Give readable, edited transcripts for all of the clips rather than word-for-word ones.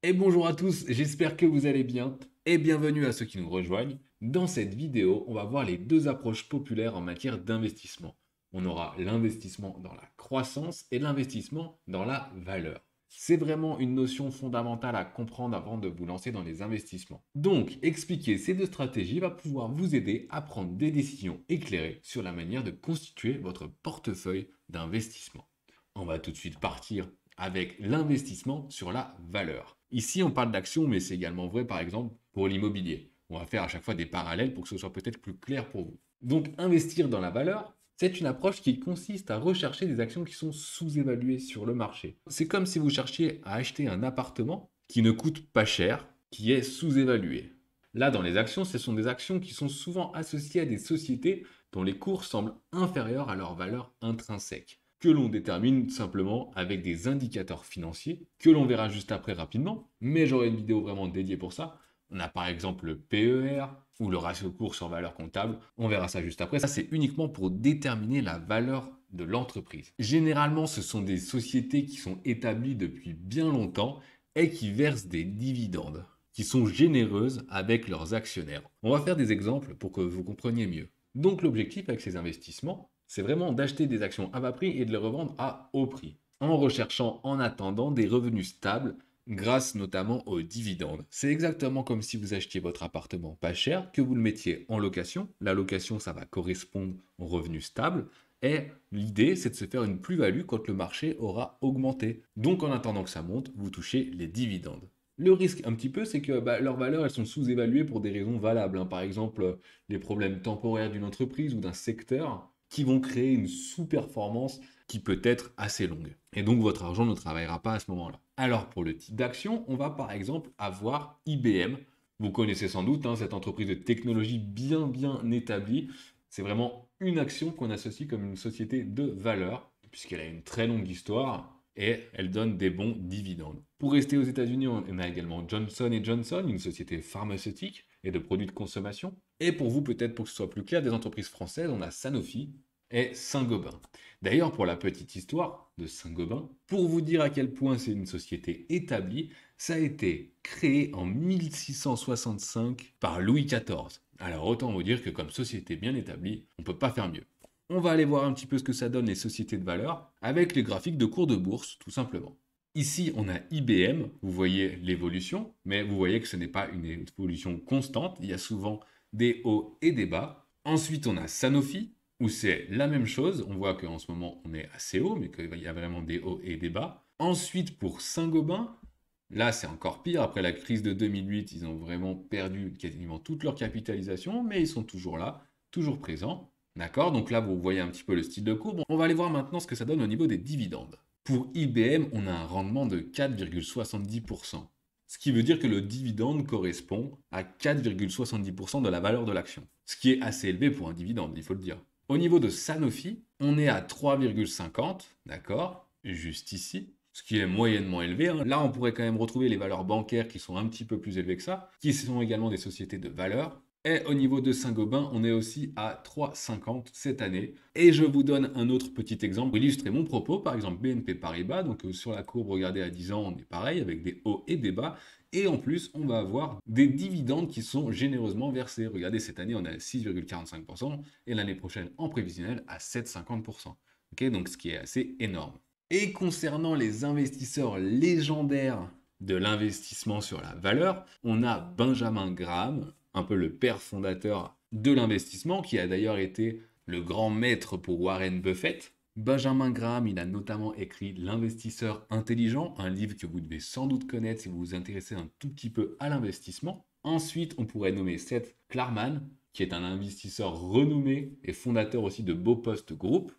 Et bonjour à tous, j'espère que vous allez bien et bienvenue à ceux qui nous rejoignent. Dans cette vidéo, on va voir les deux approches populaires en matière d'investissement. On aura l'investissement dans la croissance et l'investissement dans la valeur. C'est vraiment une notion fondamentale à comprendre avant de vous lancer dans les investissements. Donc, expliquer ces deux stratégies va pouvoir vous aider à prendre des décisions éclairées sur la manière de constituer votre portefeuille d'investissement. On va tout de suite partir avec l'investissement sur la valeur. Ici, on parle d'actions, mais c'est également vrai, par exemple, pour l'immobilier. On va faire à chaque fois des parallèles pour que ce soit peut-être plus clair pour vous. Donc, investir dans la valeur, c'est une approche qui consiste à rechercher des actions qui sont sous-évaluées sur le marché. C'est comme si vous cherchiez à acheter un appartement qui ne coûte pas cher, qui est sous-évalué. Là, dans les actions, ce sont des actions qui sont souvent associées à des sociétés dont les cours semblent inférieurs à leur valeur intrinsèque, que l'on détermine simplement avec des indicateurs financiers, que l'on verra juste après rapidement, mais j'aurai une vidéo vraiment dédiée pour ça. On a par exemple le PER ou le ratio cours sur valeur comptable, on verra ça juste après. Ça, c'est uniquement pour déterminer la valeur de l'entreprise. Généralement, ce sont des sociétés qui sont établies depuis bien longtemps et qui versent des dividendes, qui sont généreuses avec leurs actionnaires. On va faire des exemples pour que vous compreniez mieux. Donc l'objectif avec ces investissements, c'est vraiment d'acheter des actions à bas prix et de les revendre à haut prix, en recherchant en attendant des revenus stables grâce notamment aux dividendes. C'est exactement comme si vous achetiez votre appartement pas cher, que vous le mettiez en location. La location, ça va correspondre aux revenus stables. Et l'idée, c'est de se faire une plus-value quand le marché aura augmenté. Donc en attendant que ça monte, vous touchez les dividendes. Le risque un petit peu, c'est que leurs valeurs, elles sont sous-évaluées pour des raisons valables, hein. Par exemple, les problèmes temporaires d'une entreprise ou d'un secteur qui vont créer une sous-performance qui peut être assez longue. Et donc votre argent ne travaillera pas à ce moment-là. Alors pour le type d'action, on va par exemple avoir IBM. Vous connaissez sans doute hein, cette entreprise de technologie bien établie. C'est vraiment une action qu'on associe comme une société de valeur, puisqu'elle a une très longue histoire et elle donne des bons dividendes. Pour rester aux États-Unis, on a également Johnson Johnson, une société pharmaceutique et de produits de consommation. Et pour vous, peut-être pour que ce soit plus clair, des entreprises françaises, on a Sanofi et Saint-Gobain. D'ailleurs, pour la petite histoire de Saint-Gobain, pour vous dire à quel point c'est une société établie, ça a été créé en 1665 par Louis XIV. Alors autant vous dire que comme société bien établie, on ne peut pas faire mieux. On va aller voir un petit peu ce que ça donne les sociétés de valeur avec les graphiques de cours de bourse, tout simplement. Ici, on a IBM, vous voyez l'évolution, mais vous voyez que ce n'est pas une évolution constante, il y a souvent des hauts et des bas. Ensuite, on a Sanofi, où c'est la même chose, on voit qu'en ce moment, on est assez haut, mais qu'il y a vraiment des hauts et des bas. Ensuite, pour Saint-Gobain, là, c'est encore pire, après la crise de 2008, ils ont vraiment perdu quasiment toute leur capitalisation, mais ils sont toujours là, toujours présents. D'accord? Donc là, vous voyez un petit peu le style de courbe. On va aller voir maintenant ce que ça donne au niveau des dividendes. Pour IBM, on a un rendement de 4,70%. Ce qui veut dire que le dividende correspond à 4,70% de la valeur de l'action. Ce qui est assez élevé pour un dividende, il faut le dire. Au niveau de Sanofi, on est à 3,50, d'accord? Juste ici. Ce qui est moyennement élevé, hein. Là, on pourrait quand même retrouver les valeurs bancaires qui sont un petit peu plus élevées que ça, qui sont également des sociétés de valeur. Et au niveau de Saint-Gobain, on est aussi à 3,50 cette année. Et je vous donne un autre petit exemple pour illustrer mon propos. Par exemple, BNP Paribas. Donc sur la courbe, regardez à 10 ans, on est pareil avec des hauts et des bas. Et en plus, on va avoir des dividendes qui sont généreusement versés. Regardez, cette année, on est à 6,45% et l'année prochaine, en prévisionnel, à 7,50%. Ok, donc ce qui est assez énorme. Et concernant les investisseurs légendaires de l'investissement sur la valeur, on a Benjamin Graham, un peu le père fondateur de l'investissement, qui a d'ailleurs été le grand maître pour Warren Buffett. Benjamin Graham, il a notamment écrit L'investisseur intelligent, un livre que vous devez sans doute connaître si vous vous intéressez un tout petit peu à l'investissement. Ensuite, on pourrait nommer Seth Klarman, qui est un investisseur renommé et fondateur aussi de Beaupost Group.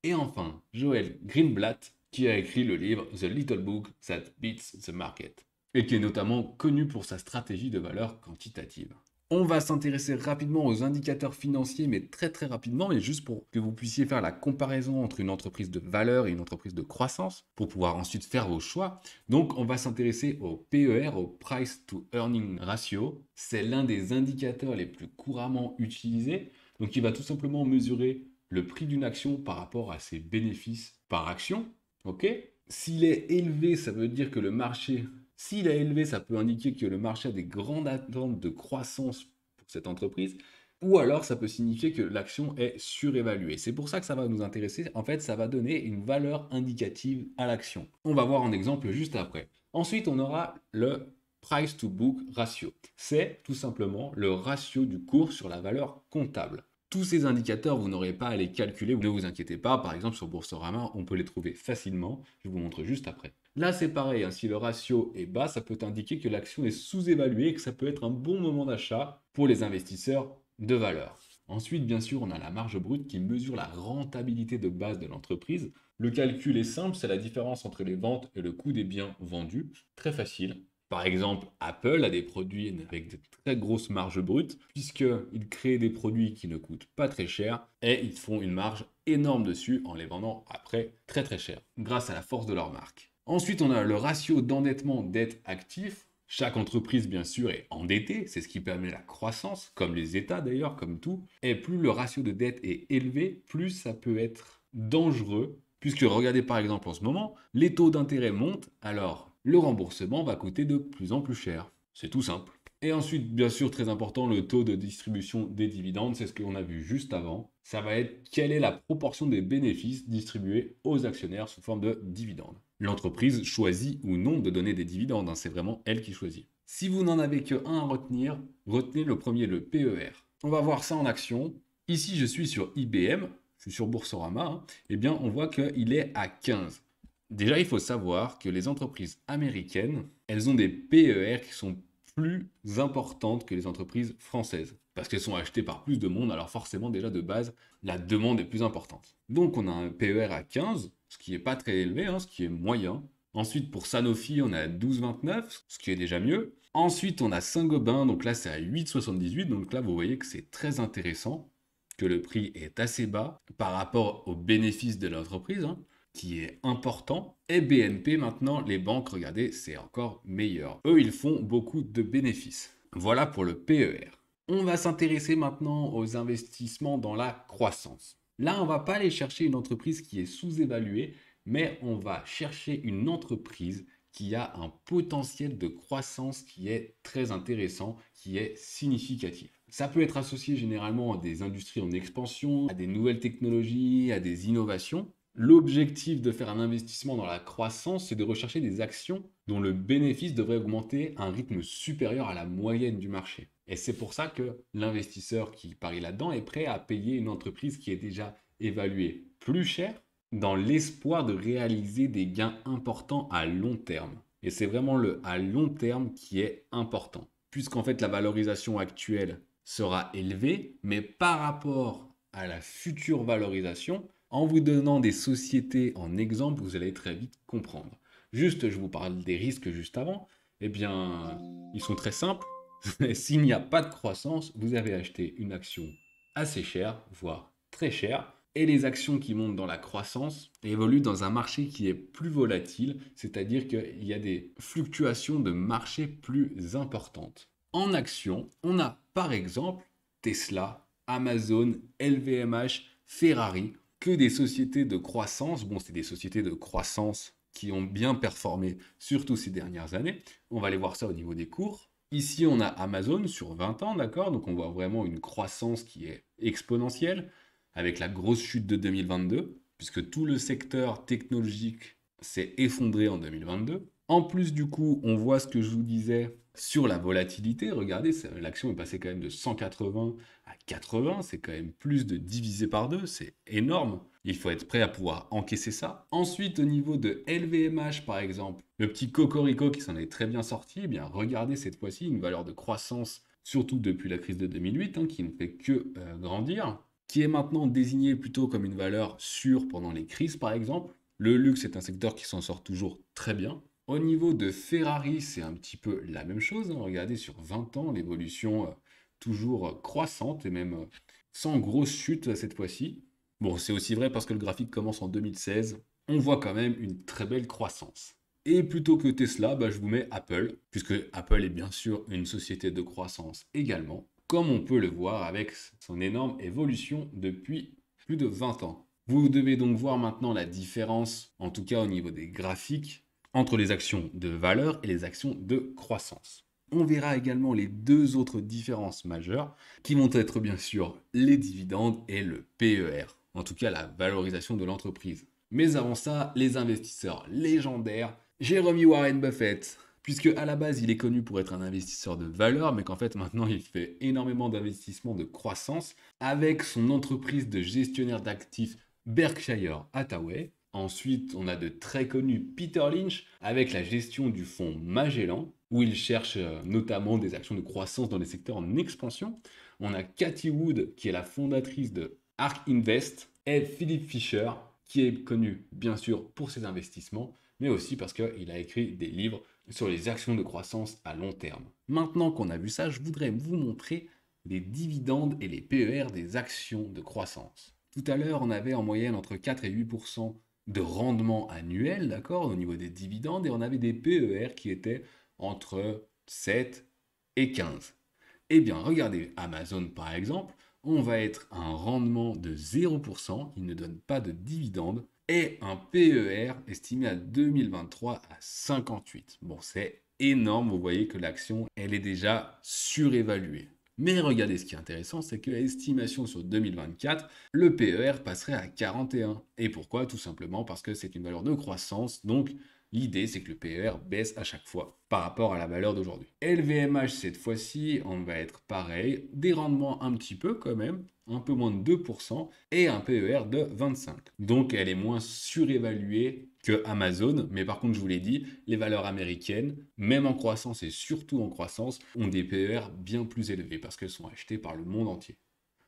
Et enfin, Joel Greenblatt, qui a écrit le livre The Little Book That Beats the Market, et qui est notamment connu pour sa stratégie de valeur quantitative. On va s'intéresser rapidement aux indicateurs financiers, mais très rapidement, et juste pour que vous puissiez faire la comparaison entre une entreprise de valeur et une entreprise de croissance, pour pouvoir ensuite faire vos choix. Donc on va s'intéresser au PER, au Price to Earning Ratio. C'est l'un des indicateurs les plus couramment utilisés. Donc il va tout simplement mesurer le prix d'une action par rapport à ses bénéfices par action. Ok? S'il est élevé, ça veut dire que le marché S'il est élevé, ça peut indiquer que le marché a des grandes attentes de croissance pour cette entreprise, ou alors ça peut signifier que l'action est surévaluée. C'est pour ça que ça va nous intéresser. En fait, ça va donner une valeur indicative à l'action. On va voir un exemple juste après. Ensuite, on aura le price to book ratio. C'est tout simplement le ratio du cours sur la valeur comptable. Tous ces indicateurs, vous n'aurez pas à les calculer, ne vous inquiétez pas. Par exemple, sur Boursorama, on peut les trouver facilement. Je vous montre juste après. Là, c'est pareil, hein, si le ratio est bas, ça peut indiquer que l'action est sous-évaluée et que ça peut être un bon moment d'achat pour les investisseurs de valeur. Ensuite, bien sûr, on a la marge brute qui mesure la rentabilité de base de l'entreprise. Le calcul est simple, c'est la différence entre les ventes et le coût des biens vendus. Très facile. Par exemple, Apple a des produits avec de très grosses marges brutes, puisqu'ils créent des produits qui ne coûtent pas très cher et ils font une marge énorme dessus en les vendant après très très cher, grâce à la force de leur marque. Ensuite, on a le ratio d'endettement dette-actif. Chaque entreprise, bien sûr, est endettée, c'est ce qui permet la croissance, comme les États d'ailleurs, comme tout. Et plus le ratio de dette est élevé, plus ça peut être dangereux, puisque regardez par exemple en ce moment, les taux d'intérêt montent, alors le remboursement va coûter de plus en plus cher. C'est tout simple. Et ensuite, bien sûr, très important, le taux de distribution des dividendes, c'est ce qu'on a vu juste avant. Ça va être quelle est la proportion des bénéfices distribués aux actionnaires sous forme de dividendes. L'entreprise choisit ou non de donner des dividendes, hein, c'est vraiment elle qui choisit. Si vous n'en avez qu'un à retenir, retenez le premier, le PER. On va voir ça en action. Ici, je suis sur IBM, je suis sur Boursorama, hein. Eh bien, on voit qu'il est à 15. Déjà, il faut savoir que les entreprises américaines, elles ont des PER qui sont plus importantes que les entreprises françaises. Parce qu'elles sont achetées par plus de monde, alors forcément déjà de base, la demande est plus importante. Donc on a un PER à 15, ce qui n'est pas très élevé, hein, ce qui est moyen. Ensuite pour Sanofi, on a 12,29, ce qui est déjà mieux. Ensuite on a Saint-Gobain, donc là c'est à 8,78, donc là vous voyez que c'est très intéressant, que le prix est assez bas par rapport aux bénéfices de l'entreprise, hein, qui est important. Et BNP maintenant, les banques, regardez, c'est encore meilleur. Eux, ils font beaucoup de bénéfices. Voilà pour le PER. On va s'intéresser maintenant aux investissements dans la croissance. Là, on ne va pas aller chercher une entreprise qui est sous-évaluée, mais on va chercher une entreprise qui a un potentiel de croissance qui est très intéressant, qui est significatif. Ça peut être associé généralement à des industries en expansion, à des nouvelles technologies, à des innovations. L'objectif de faire un investissement dans la croissance, c'est de rechercher des actions dont le bénéfice devrait augmenter à un rythme supérieur à la moyenne du marché. Et c'est pour ça que l'investisseur qui parie là-dedans est prêt à payer une entreprise qui est déjà évaluée plus cher dans l'espoir de réaliser des gains importants à long terme. Et c'est vraiment le à long terme qui est important. Puisqu'en fait la valorisation actuelle sera élevée, mais par rapport à la future valorisation, en vous donnant des sociétés en exemple, vous allez très vite comprendre. Juste, je vous parle des risques juste avant. Eh bien, ils sont très simples. S'il n'y a pas de croissance, vous avez acheté une action assez chère, voire très chère. Et les actions qui montent dans la croissance évoluent dans un marché qui est plus volatile, c'est-à-dire qu'il y a des fluctuations de marché plus importantes. En action, on a par exemple Tesla, Amazon, LVMH, Ferrari, que des sociétés de croissance. Bon, c'est des sociétés de croissance qui ont bien performé, surtout ces dernières années. On va aller voir ça au niveau des cours. Ici, on a Amazon sur 20 ans, d'accord? Donc on voit vraiment une croissance qui est exponentielle, avec la grosse chute de 2022, puisque tout le secteur technologique s'est effondré en 2022. En plus, du coup, on voit ce que je vous disais sur la volatilité. Regardez, l'action est passée quand même de 180 à 80. C'est quand même plus de divisé par deux. C'est énorme. Il faut être prêt à pouvoir encaisser ça. Ensuite, au niveau de LVMH, par exemple, le petit Cocorico qui s'en est très bien sorti, eh bien, regardez cette fois-ci une valeur de croissance, surtout depuis la crise de 2008, hein, qui ne fait que grandir, qui est maintenant désignée plutôt comme une valeur sûre pendant les crises, par exemple. Le luxe est un secteur qui s'en sort toujours très bien. Au niveau de Ferrari, c'est un petit peu la même chose, hein. Regardez sur 20 ans, l'évolution toujours croissante et même sans grosse chute cette fois-ci. Bon, c'est aussi vrai parce que le graphique commence en 2016. On voit quand même une très belle croissance. Et plutôt que Tesla, je vous mets Apple, puisque Apple est bien sûr une société de croissance également, comme on peut le voir avec son énorme évolution depuis plus de 20 ans. Vous devez donc voir maintenant la différence, en tout cas au niveau des graphiques, entre les actions de valeur et les actions de croissance. On verra également les deux autres différences majeures qui vont être bien sûr les dividendes et le PER, en tout cas la valorisation de l'entreprise. Mais avant ça, les investisseurs légendaires, j'ai remis Warren Buffett, puisque à la base il est connu pour être un investisseur de valeur, mais qu'en fait maintenant il fait énormément d'investissements de croissance avec son entreprise de gestionnaire d'actifs Berkshire Hathaway. Ensuite, on a de très connus Peter Lynch avec la gestion du fonds Magellan, où il cherche notamment des actions de croissance dans les secteurs en expansion. On a Cathy Wood, qui est la fondatrice de ARK Invest, et Philip Fisher, qui est connu bien sûr pour ses investissements, mais aussi parce qu'il a écrit des livres sur les actions de croissance à long terme. Maintenant qu'on a vu ça, je voudrais vous montrer les dividendes et les PER des actions de croissance. Tout à l'heure, on avait en moyenne entre 4 et 8% de rendement annuel, d'accord, au niveau des dividendes, et on avait des PER qui étaient entre 7 et 15. Eh bien, regardez Amazon par exemple, on va être à un rendement de 0%, il ne donne pas de dividendes, et un PER estimé à 2023 à 58. Bon, c'est énorme, vous voyez que l'action, elle est déjà surévaluée. Mais regardez, ce qui est intéressant, c'est que l'estimation sur 2024, le PER passerait à 41. Et pourquoi? Tout simplement parce que c'est une valeur de croissance, donc l'idée, c'est que le PER baisse à chaque fois par rapport à la valeur d'aujourd'hui. LVMH, cette fois-ci, on va être pareil, des rendements un petit peu quand même, un peu moins de 2%, et un PER de 25. Donc elle est moins surévaluée que Amazon, mais par contre, je vous l'ai dit, les valeurs américaines, même en croissance et surtout en croissance, ont des PER bien plus élevés parce qu'elles sont achetées par le monde entier.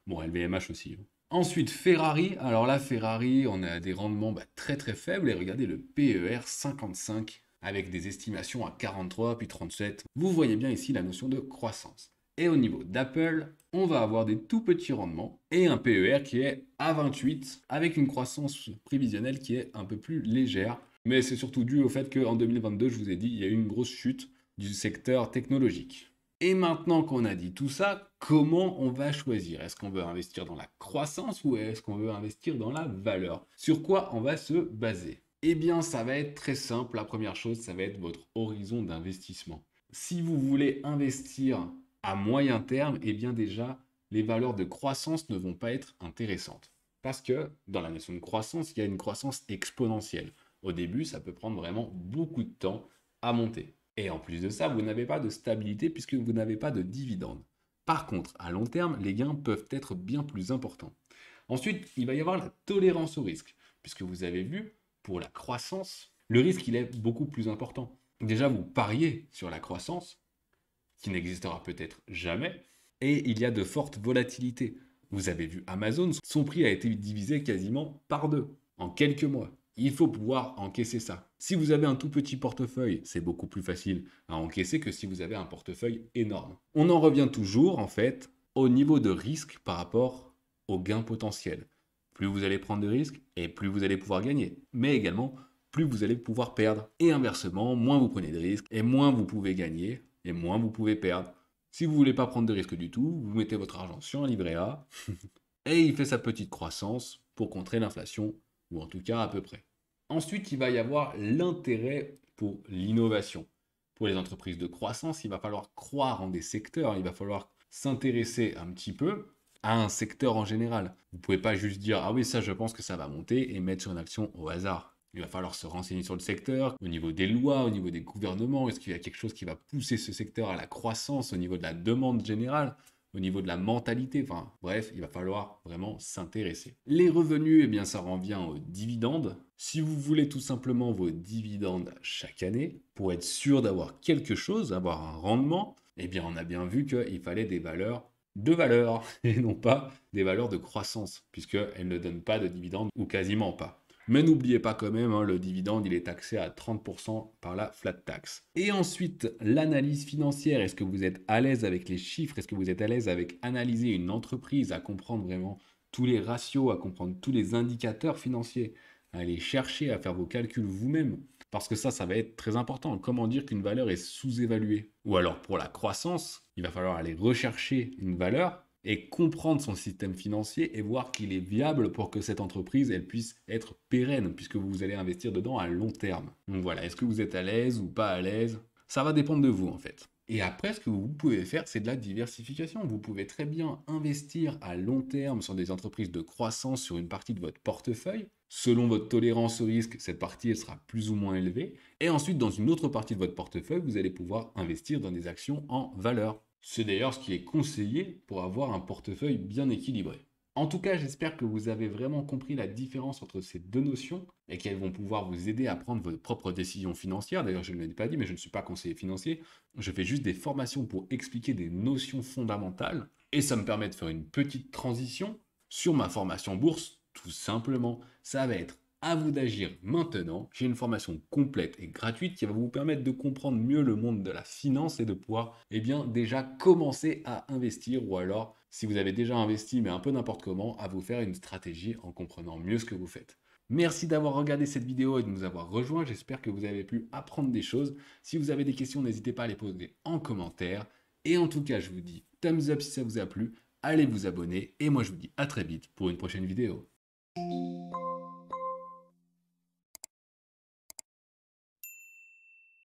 Bon, LVMH aussi. Ensuite, Ferrari. Alors là, Ferrari, on a des rendements très très faibles. Et regardez le PER 55 avec des estimations à 43 puis 37. Vous voyez bien ici la notion de croissance. Et au niveau d'Apple, on va avoir des tout petits rendements et un PER qui est à 28 avec une croissance prévisionnelle qui est un peu plus légère. Mais c'est surtout dû au fait qu'en 2022, je vous ai dit, il y a eu une grosse chute du secteur technologique. Et maintenant qu'on a dit tout ça, comment on va choisir? Est-ce qu'on veut investir dans la croissance ou est-ce qu'on veut investir dans la valeur? Sur quoi on va se baser? Eh bien, ça va être très simple. La première chose, ça va être votre horizon d'investissement. Si vous voulez investir à moyen terme, eh bien déjà, les valeurs de croissance ne vont pas être intéressantes. Parce que dans la notion de croissance, il y a une croissance exponentielle. Au début, ça peut prendre vraiment beaucoup de temps à monter. Et en plus de ça, vous n'avez pas de stabilité puisque vous n'avez pas de dividendes. Par contre, à long terme, les gains peuvent être bien plus importants. Ensuite, il va y avoir la tolérance au risque, puisque vous avez vu, pour la croissance, le risque il est beaucoup plus important. Déjà, vous pariez sur la croissance, qui n'existera peut-être jamais, et il y a de fortes volatilités. Vous avez vu Amazon, son prix a été divisé quasiment par deux en quelques mois. Il faut pouvoir encaisser ça. Si vous avez un tout petit portefeuille, c'est beaucoup plus facile à encaisser que si vous avez un portefeuille énorme. On en revient toujours, en fait, au niveau de risque par rapport au gain potentiel. Plus vous allez prendre de risques et plus vous allez pouvoir gagner. Mais également, plus vous allez pouvoir perdre. Et inversement, moins vous prenez de risques et moins vous pouvez gagner et moins vous pouvez perdre. Si vous voulez pas prendre de risques du tout, vous mettez votre argent sur un livret A et il fait sa petite croissance pour contrer l'inflation, ou en tout cas à peu près. Ensuite, il va y avoir l'intérêt pour l'innovation. Pour les entreprises de croissance, il va falloir croire en des secteurs, il va falloir s'intéresser un petit peu à un secteur en général. Vous ne pouvez pas juste dire ah oui, ça je pense que ça va monter et mettre sur une action au hasard. Il va falloir se renseigner sur le secteur, au niveau des lois, au niveau des gouvernements. Est-ce qu'il y a quelque chose qui va pousser ce secteur à la croissance, au niveau de la demande générale, au niveau de la mentalité? Enfin, bref, il va falloir vraiment s'intéresser. Les revenus, eh bien, ça revient aux dividendes. Si vous voulez tout simplement vos dividendes chaque année, pour être sûr d'avoir quelque chose, avoir un rendement, eh bien, on a bien vu qu'il fallait des valeurs de valeur et non pas des valeurs de croissance, puisqu'elles ne donnent pas de dividendes ou quasiment pas. Mais n'oubliez pas quand même, le dividende, il est taxé à 30% par la flat tax. Et ensuite, l'analyse financière. Est-ce que vous êtes à l'aise avec les chiffres? Est-ce que vous êtes à l'aise avec analyser une entreprise, à comprendre vraiment tous les ratios, à comprendre tous les indicateurs financiers, à aller chercher, à faire vos calculs vous-même? Parce que ça va être très important. Comment dire qu'une valeur est sous-évaluée? Ou alors pour la croissance, il va falloir aller rechercher une valeur et comprendre son système financier et voir qu'il est viable pour que cette entreprise elle puisse être pérenne puisque vous allez investir dedans à long terme. Donc voilà, est-ce que vous êtes à l'aise ou pas à l'aise? Ça va dépendre de vous en fait. Et après, ce que vous pouvez faire, c'est de la diversification. Vous pouvez très bien investir à long terme sur des entreprises de croissance sur une partie de votre portefeuille. Selon votre tolérance au risque, cette partie elle sera plus ou moins élevée. Et ensuite, dans une autre partie de votre portefeuille, vous allez pouvoir investir dans des actions en valeur. C'est d'ailleurs ce qui est conseillé pour avoir un portefeuille bien équilibré. En tout cas, j'espère que vous avez vraiment compris la différence entre ces deux notions et qu'elles vont pouvoir vous aider à prendre votre propre décision financière. D'ailleurs, je ne l'ai pas dit, mais je ne suis pas conseiller financier. Je fais juste des formations pour expliquer des notions fondamentales et ça me permet de faire une petite transition sur ma formation bourse, tout simplement. Ça va être à vous d'agir maintenant. J'ai une formation complète et gratuite qui va vous permettre de comprendre mieux le monde de la finance et de pouvoir déjà commencer à investir ou alors, si vous avez déjà investi mais un peu n'importe comment, à vous faire une stratégie en comprenant mieux ce que vous faites. Merci d'avoir regardé cette vidéo et de nous avoir rejoints. J'espère que vous avez pu apprendre des choses. Si vous avez des questions, n'hésitez pas à les poser en commentaire. Et en tout cas, je vous dis thumbs up si ça vous a plu. Allez vous abonner et moi je vous dis à très vite pour une prochaine vidéo.